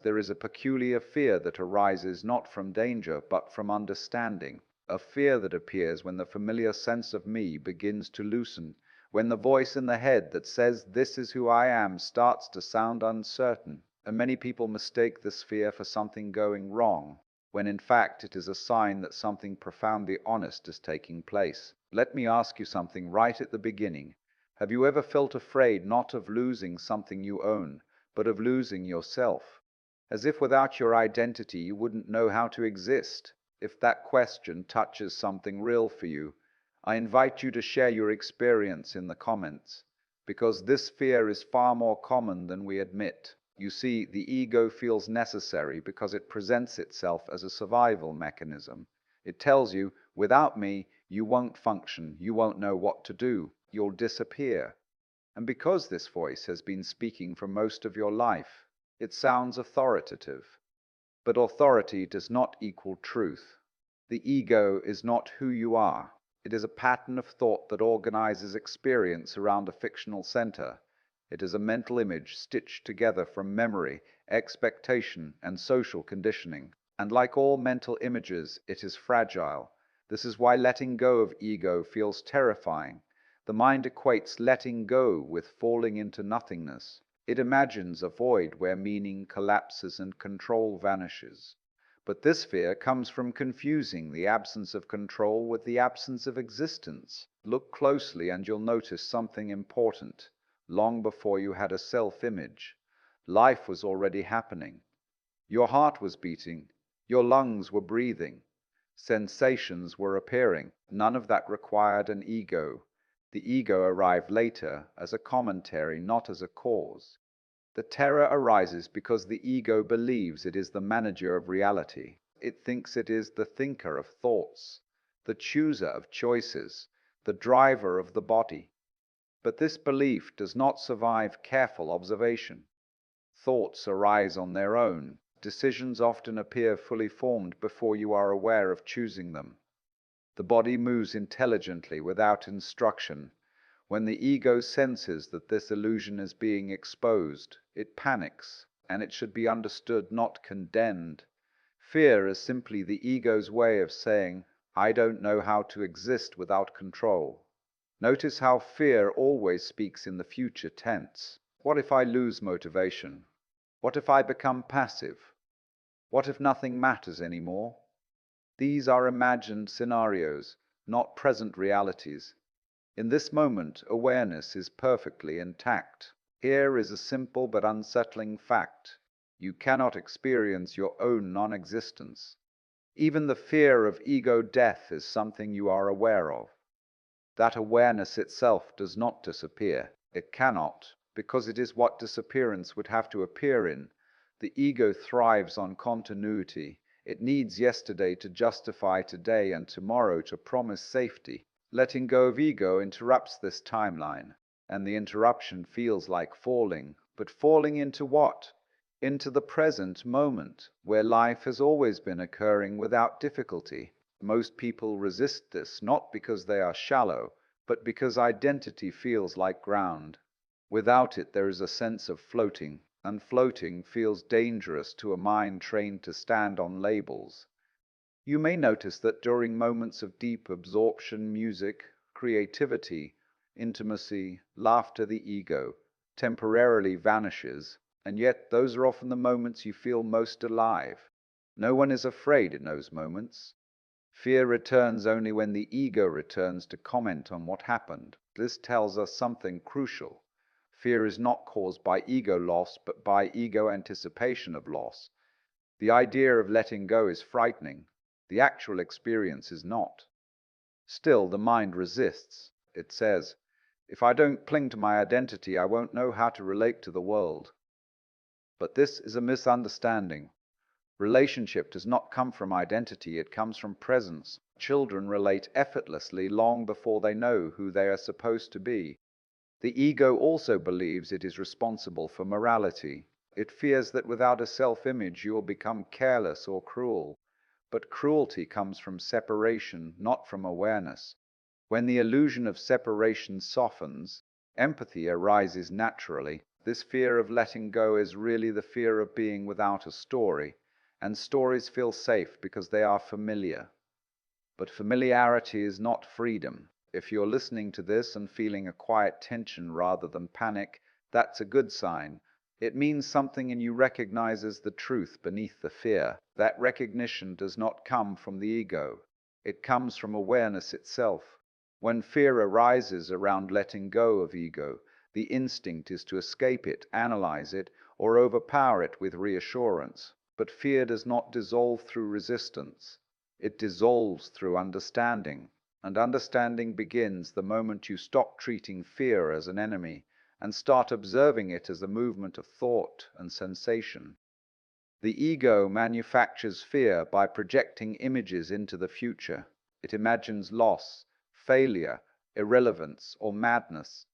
There is a peculiar fear that arises not from danger, but from understanding. A fear that appears when the familiar sense of me begins to loosen, when the voice in the head that says, "This is who I am," starts to sound uncertain. And many people mistake this fear for something going wrong, when in fact it is a sign that something profoundly honest is taking place. Let me ask you something right at the beginning. Have you ever felt afraid not of losing something you own, but of losing yourself? As if without your identity you wouldn't know how to exist. If that question touches something real for you, I invite you to share your experience in the comments, because this fear is far more common than we admit. You see, the ego feels necessary because it presents itself as a survival mechanism. It tells you, without me, you won't function, you won't know what to do, you'll disappear. And because this voice has been speaking for most of your life, it sounds authoritative. But authority does not equal truth. The ego is not who you are. It is a pattern of thought that organizes experience around a fictional center. It is a mental image stitched together from memory, expectation, and social conditioning. And like all mental images, it is fragile. This is why letting go of ego feels terrifying. The mind equates letting go with falling into nothingness. It imagines a void where meaning collapses and control vanishes. But this fear comes from confusing the absence of control with the absence of existence. Look closely and you'll notice something important. Long before you had a self-image, life was already happening. Your heart was beating, your lungs were breathing, sensations were appearing. None of that required an ego. The ego arrived later as a commentary, not as a cause. The terror arises because the ego believes it is the manager of reality. It thinks it is the thinker of thoughts, the chooser of choices, the driver of the body. But this belief does not survive careful observation. Thoughts arise on their own. Decisions often appear fully formed before you are aware of choosing them. The body moves intelligently without instruction. When the ego senses that this illusion is being exposed, it panics, and it should be understood, not condemned. Fear is simply the ego's way of saying, "I don't know how to exist without control." Notice how fear always speaks in the future tense. What if I lose motivation? What if I become passive? What if nothing matters anymore? These are imagined scenarios, not present realities. In this moment, awareness is perfectly intact. Here is a simple but unsettling fact. You cannot experience your own non-existence. Even the fear of ego death is something you are aware of. That awareness itself does not disappear. It cannot, because it is what disappearance would have to appear in. The ego thrives on continuity. It needs yesterday to justify today and tomorrow to promise safety. Letting go of ego interrupts this timeline, and the interruption feels like falling. But falling into what? Into the present moment, where life has always been occurring without difficulty. Most people resist this, not because they are shallow, but because identity feels like ground. Without it, there is a sense of floating, and floating feels dangerous to a mind trained to stand on labels. You may notice that during moments of deep absorption, music, creativity, intimacy, laughter, the ego temporarily vanishes, and yet those are often the moments you feel most alive. No one is afraid in those moments. Fear returns only when the ego returns to comment on what happened. This tells us something crucial. Fear is not caused by ego loss, but by ego anticipation of loss. The idea of letting go is frightening. The actual experience is not. Still, the mind resists. It says, "If I don't cling to my identity, I won't know how to relate to the world." But this is a misunderstanding. Relationship does not come from identity, it comes from presence. Children relate effortlessly long before they know who they are supposed to be. The ego also believes it is responsible for morality. It fears that without a self-image you will become careless or cruel. But cruelty comes from separation, not from awareness. When the illusion of separation softens, empathy arises naturally. This fear of letting go is really the fear of being without a story, and stories feel safe because they are familiar. But familiarity is not freedom. If you're listening to this and feeling a quiet tension rather than panic, that's a good sign. It means something in you recognizes the truth beneath the fear. That recognition does not come from the ego. It comes from awareness itself. When fear arises around letting go of ego, the instinct is to escape it, analyze it, or overpower it with reassurance. But fear does not dissolve through resistance. It dissolves through understanding, and understanding begins the moment you stop treating fear as an enemy and start observing it as a movement of thought and sensation. The ego manufactures fear by projecting images into the future. It imagines loss, failure, irrelevance, or madness.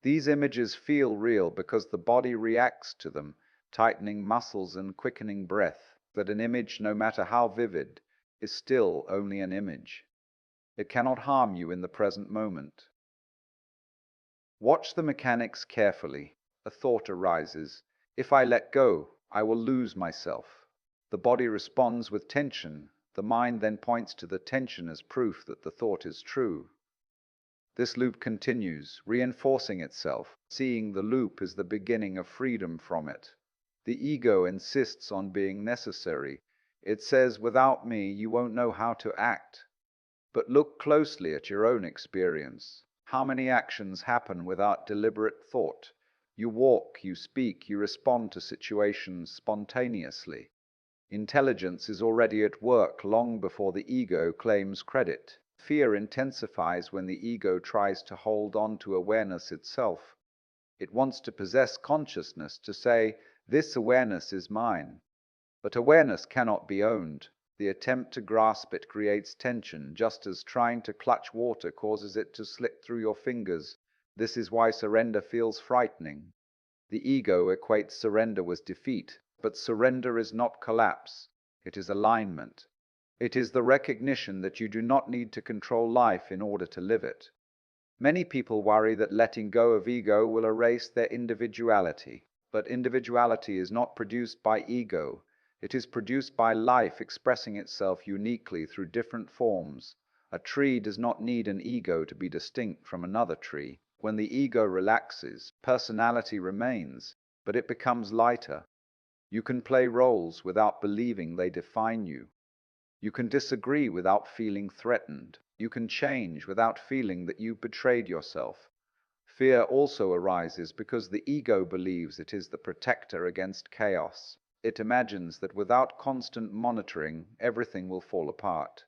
These images feel real because the body reacts to them, tightening muscles and quickening breath. That an image, no matter how vivid, is still only an image. It cannot harm you in the present moment. Watch the mechanics carefully. A thought arises. If I let go, I will lose myself. The body responds with tension. The mind then points to the tension as proof that the thought is true. This loop continues, reinforcing itself. Seeing the loop is the beginning of freedom from it. The ego insists on being necessary. It says, without me, you won't know how to act. But look closely at your own experience. How many actions happen without deliberate thought? You walk, you speak, you respond to situations spontaneously. Intelligence is already at work long before the ego claims credit. Fear intensifies when the ego tries to hold on to awareness itself. It wants to possess consciousness, to say, this awareness is mine. But awareness cannot be owned. The attempt to grasp it creates tension, just as trying to clutch water causes it to slip through your fingers. This is why surrender feels frightening. The ego equates surrender with defeat, but surrender is not collapse. It is alignment. It is the recognition that you do not need to control life in order to live it. Many people worry that letting go of ego will erase their individuality. But individuality is not produced by ego. It is produced by life expressing itself uniquely through different forms. A tree does not need an ego to be distinct from another tree. When the ego relaxes, personality remains, but it becomes lighter. You can play roles without believing they define you. You can disagree without feeling threatened. You can change without feeling that you've betrayed yourself. Fear also arises because the ego believes it is the protector against chaos. It imagines that without constant monitoring, everything will fall apart.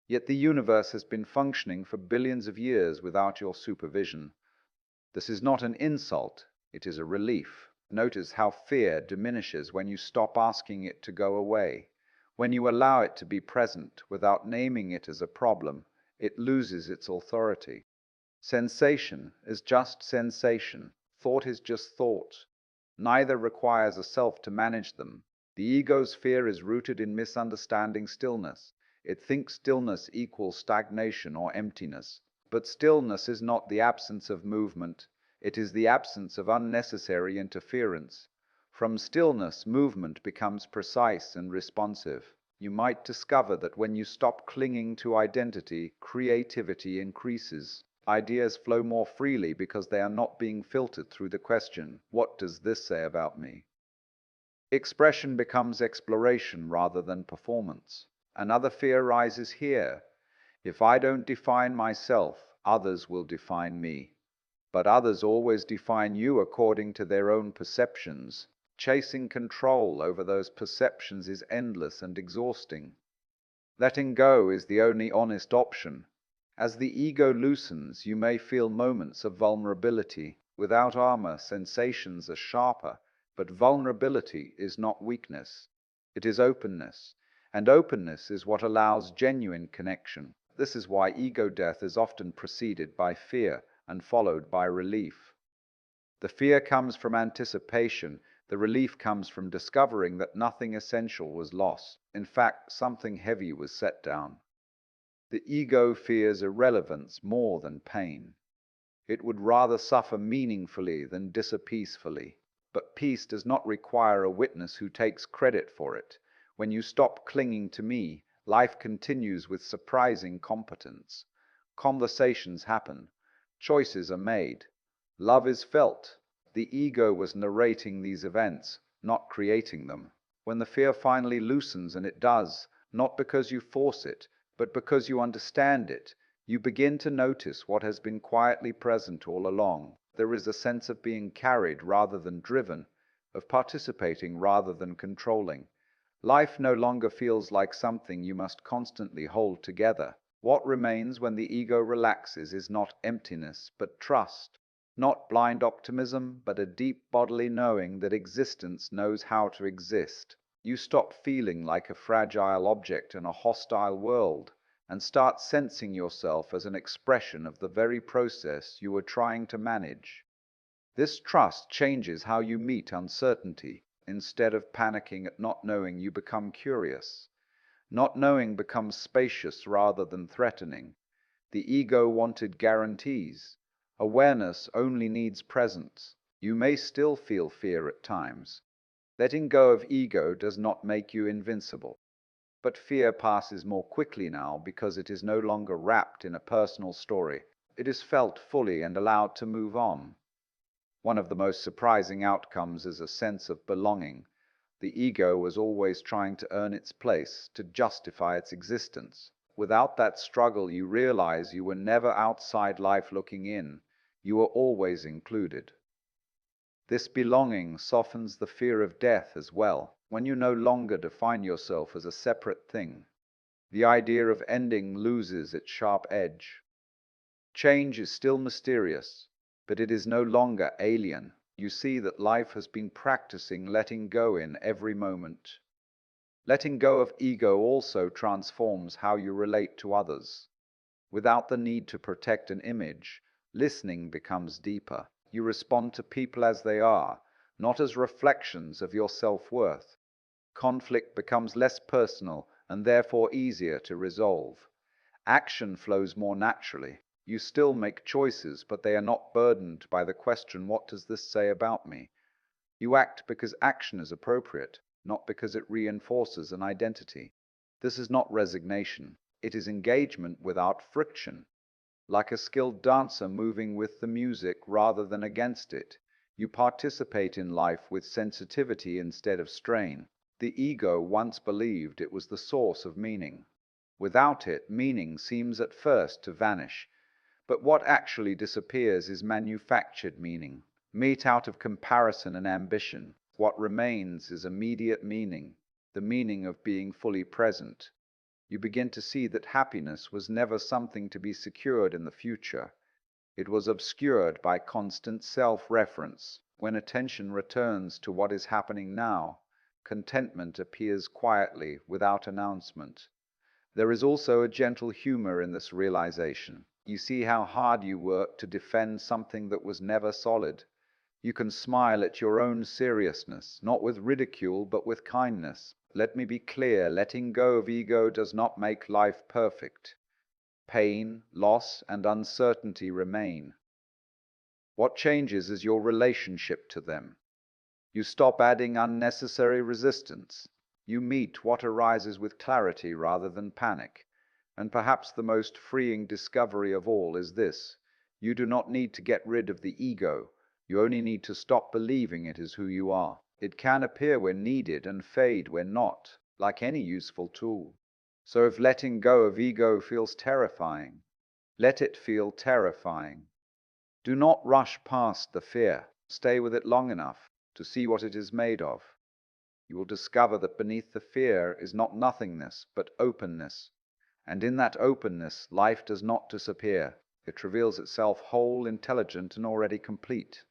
Yet the universe has been functioning for billions of years without your supervision. This is not an insult, it is a relief. Notice how fear diminishes when you stop asking it to go away. When you allow it to be present without naming it as a problem, it loses its authority. Sensation is just sensation. Thought is just thought. Neither requires a self to manage them. The ego's fear is rooted in misunderstanding stillness. It thinks stillness equals stagnation or emptiness. But stillness is not the absence of movement. It is the absence of unnecessary interference. From stillness, movement becomes precise and responsive. You might discover that when you stop clinging to identity, creativity increases. Ideas flow more freely because they are not being filtered through the question, what does this say about me? Expression becomes exploration rather than performance. Another fear rises here. If I don't define myself, others will define me. But others always define you according to their own perceptions. Chasing control over those perceptions is endless and exhausting. Letting go is the only honest option. As the ego loosens, you may feel moments of vulnerability. Without armor, sensations are sharper, but vulnerability is not weakness. It is openness, and openness is what allows genuine connection. This is why ego death is often preceded by fear and followed by relief. The fear comes from anticipation. The relief comes from discovering that nothing essential was lost. In fact, something heavy was set down. The ego fears irrelevance more than pain. It would rather suffer meaningfully than disappeasefully. But peace does not require a witness who takes credit for it. When you stop clinging to me, life continues with surprising competence. Conversations happen. Choices are made. Love is felt. The ego was narrating these events, not creating them. When the fear finally loosens, and it does, not because you force it, but because you understand it, you begin to notice what has been quietly present all along. There is a sense of being carried rather than driven, of participating rather than controlling. Life no longer feels like something you must constantly hold together. What remains when the ego relaxes is not emptiness, but trust. Not blind optimism, but a deep bodily knowing that existence knows how to exist. You stop feeling like a fragile object in a hostile world, and start sensing yourself as an expression of the very process you were trying to manage. This trust changes how you meet uncertainty. Instead of panicking at not knowing, you become curious. Not knowing becomes spacious rather than threatening. The ego wanted guarantees. Awareness only needs presence. You may still feel fear at times. Letting go of ego does not make you invincible. But fear passes more quickly now because it is no longer wrapped in a personal story. It is felt fully and allowed to move on. One of the most surprising outcomes is a sense of belonging. The ego was always trying to earn its place, to justify its existence. Without that struggle, you realize you were never outside life looking in. You were always included. This belonging softens the fear of death as well, when you no longer define yourself as a separate thing. The idea of ending loses its sharp edge. Change is still mysterious, but it is no longer alien. You see that life has been practicing letting go in every moment. Letting go of ego also transforms how you relate to others. Without the need to protect an image, listening becomes deeper. You respond to people as they are, not as reflections of your self-worth. Conflict becomes less personal and therefore easier to resolve. Action flows more naturally. You still make choices, but they are not burdened by the question, what does this say about me? You act because action is appropriate, not because it reinforces an identity. This is not resignation. It is engagement without friction. Like a skilled dancer moving with the music rather than against it, you participate in life with sensitivity instead of strain. The ego once believed it was the source of meaning. Without it, meaning seems at first to vanish. But what actually disappears is manufactured meaning, meat out of comparison and ambition. What remains is immediate meaning, the meaning of being fully present. You begin to see that happiness was never something to be secured in the future. It was obscured by constant self-reference. When attention returns to what is happening now, contentment appears quietly, without announcement. There is also a gentle humor in this realization. You see how hard you worked to defend something that was never solid. You can smile at your own seriousness, not with ridicule, but with kindness. Let me be clear, letting go of ego does not make life perfect. Pain, loss, and uncertainty remain. What changes is your relationship to them. You stop adding unnecessary resistance. You meet what arises with clarity rather than panic. And perhaps the most freeing discovery of all is this: you do not need to get rid of the ego. You only need to stop believing it is who you are. It can appear when needed and fade when not, like any useful tool. So if letting go of ego feels terrifying, let it feel terrifying. Do not rush past the fear. Stay with it long enough to see what it is made of. You will discover that beneath the fear is not nothingness, but openness. And in that openness, life does not disappear. It reveals itself whole, intelligent, and already complete.